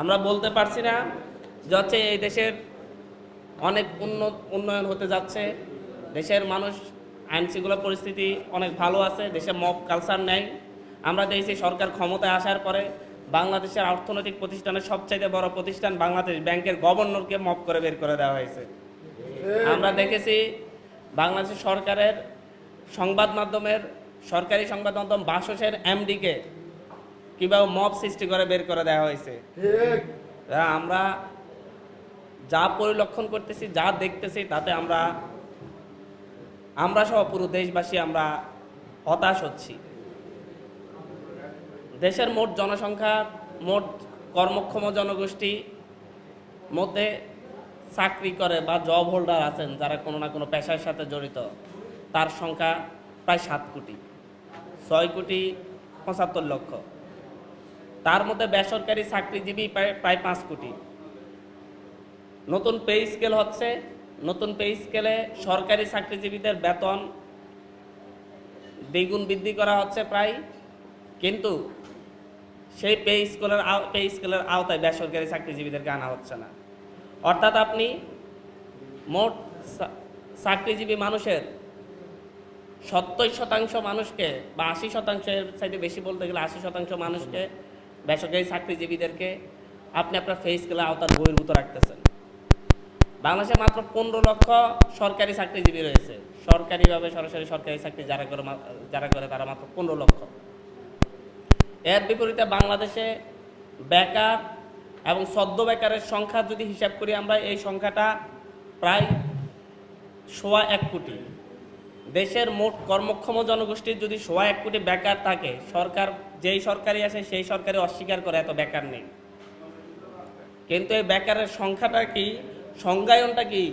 আমরা বলতে পারছি না যে হচ্ছে এই দেশের অনেক উন্নয়ন হতে যাচ্ছে, দেশের মানুষ আইন শৃঙ্খলা পরিস্থিতি অনেক ভালো আছে, দেশে মব কালচার নেই। আমরা দেখছি সরকার ক্ষমতায় আসার পরে বাংলাদেশের অর্থনৈতিক প্রতিষ্ঠানের সবচাইতে বড় প্রতিষ্ঠান বাংলাদেশ ব্যাংকের গভর্নরকে মব করে বের করে দেওয়া হয়েছে। আমরা দেখেছি বাংলাদেশ সরকারের সংবাদ মাধ্যমের সরকারি সংবাদ মাধ্যম বাসসের এমডিকে কিভাবে মব সৃষ্টি করে বের করে দেওয়া হয়েছে। আমরা যা পরিলক্ষণ করতেছি, যা দেখতেছি, তাতে আমরা সহ পুরো দেশবাসী আমরা হতাশ হচ্ছি। দেশের মোট জনসংখ্যা, মোট কর্মক্ষম জনগোষ্ঠী মধ্যে চাকরি করে বা জব হোল্ডার আছেন যারা কোনো না কোনো পেশার সাথে জড়িত, তার সংখ্যা প্রায় 7 কোটি, 6,75,00,000। তার মধ্যে বেসরকারি চাকরিজীবী প্রায় 5 কোটি। নতুন পে স্কেল হচ্ছে, নতুন পে স্কেলে সরকারি চাকরিজীবীদের বেতন দ্বিগুণ বৃদ্ধি করা হচ্ছে প্রায়, কিন্তু সেই পে স্কেলের আওতায় বেসরকারি চাকরিজীবীদেরকে আনা হচ্ছে না। অর্থাৎ আপনি মোট চাকরিজীবী মানুষের 70% মানুষকে বা 80%-এর চাইতে বেশি বলতে গেলে 80% মানুষকে, বেসরকারি চাকরিজীবীদেরকে আপনি আপনার পে স্কেলের আওতার বহির্ভূত রাখতেছেন। বাংলাদেশে মাত্র 15 লক্ষ সরকারি চাকরিজীবী রয়েছে, সরকারিভাবে সরাসরি সরকারি চাকরি যারা করে তারা মাত্র 15 লক্ষ। এর বিপরীতে বাংলাদেশে বেকার এবং সদ্য বেকারের সংখ্যা যদি হিসাব করি আমরা, এই সংখ্যাটা প্রায় 1.25 কোটি। দেশের মোট কর্মক্ষম জনগোষ্ঠীর যদি 1.25 কোটি বেকার থাকে, সরকার যেই সরকারি আসে সেই সরকারি অস্বীকার করে এত বেকার নেই। কিন্তু এই বেকারের সংখ্যাটা কি, সংজ্ঞায়নটা কি,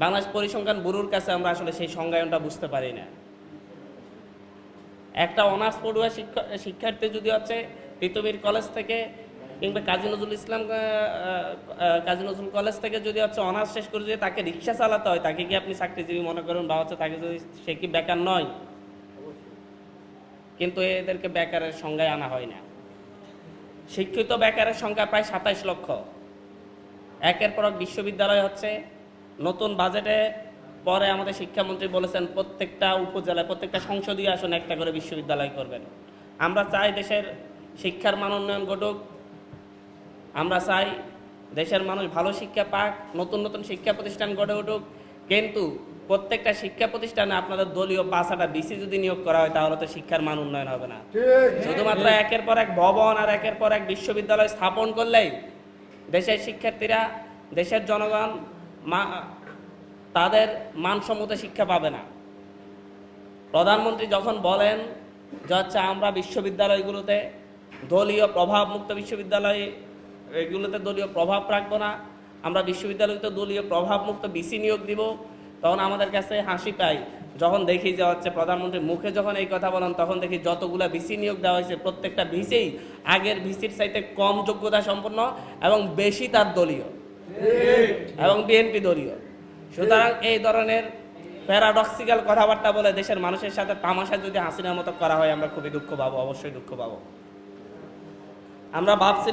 বাংলাদেশ পরিসংখ্যান ব্যুরোর কাছে আমরা আসলে সেই সংজ্ঞায়নটা বুঝতে পারি না। একটা অনার্স পড়ুয়া শিক্ষার্থী যদি হচ্ছে তিতুমির কলেজ থেকে কিংবা কাজী নজরুল কলেজ থেকে যদি হচ্ছে অনার্স শেষ করে যদি তাকে রিক্সা চালাতে হয়, তাকে কি আপনি চাকরিজীবী মনে করেন? বা হচ্ছে তাকে যদি, সে কি বেকার নয়? কিন্তু এদেরকে বেকারের সংজ্ঞায় আনা হয় না। শিক্ষিত বেকারের সংখ্যা প্রায় 27 লক্ষ। একের পর এক বিশ্ববিদ্যালয় হচ্ছে। নতুন বাজেটে পরে আমাদের শিক্ষামন্ত্রী বলেছেন প্রত্যেকটা উপজেলায়, প্রত্যেকটা সংসদীয় আসনে একটা করে বিশ্ববিদ্যালয় করবেন। আমরা চাই দেশের শিক্ষার মান উন্নয়ন ঘটুক, আমরা চাই দেশের মানুষ ভালো শিক্ষা পাক, নতুন নতুন শিক্ষা প্রতিষ্ঠান গড়ে উঠুক। কিন্তু প্রত্যেকটা শিক্ষা প্রতিষ্ঠানে আপনাদের দলীয় 5টা বিসি যদি নিয়োগ করা হয়, তাহলে তো শিক্ষার মান উন্নয়ন হবে না। শুধুমাত্র একের পর এক ভবন আর একের পর এক বিশ্ববিদ্যালয় স্থাপন করলেই দেশের শিক্ষার্থীরা, দেশের জনগণ তাদের মানসম্মত শিক্ষা পাবে না। প্রধানমন্ত্রী যখন বলেন যে হচ্ছে আমরা বিশ্ববিদ্যালয়গুলোতে দলীয় প্রভাবমুক্ত বিশ্ববিদ্যালয়, এগুলোতে দলীয় প্রভাব রাখবো না, আমরা বিশ্ববিদ্যালয়তে দলীয় প্রভাবমুক্ত বিসি নিয়োগ দিব, তখন আমাদের কাছে হাসি পায় যখন দেখি যে হচ্ছে প্রধানমন্ত্রী মুখে যখন এই কথা বলেন, তখন দেখি যতগুলা বিসি নিয়োগ দেওয়া হয়েছে প্রত্যেকটা ভিসিই আগের ভিসির চাইতে কম যোগ্যতা সম্পন্ন এবং বেশি তার দলীয় এবং বিএনপি দলীয়। সুতরাং এই ধরনের প্যারাডক্সিক্যাল কথাবার্তা বলে দেশের মানুষের সাথে তামাশা যদি হাসিনার মতো করা হয়, আমরা খুবই দুঃখ পাবো, অবশ্যই দুঃখ পাবো। আমরা ভাবছি